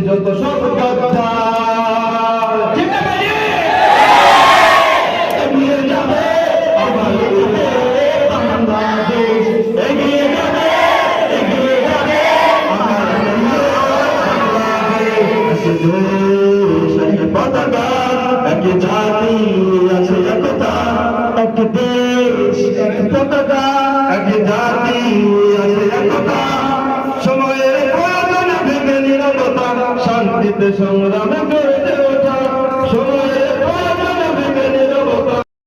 যত সব কথা ঠিক আছে এগিয়ে যাবে আমার বাংলাদেশ এগিয়ে যাবে আমার বাংলাদেশ সেই পতাকা এক জাতি আছে একতা এক দেশ এক পতাকা এক জাতি আছে একতা সময়ের প্রয়োজনে ভেঙে নিরবতা শান্তিতে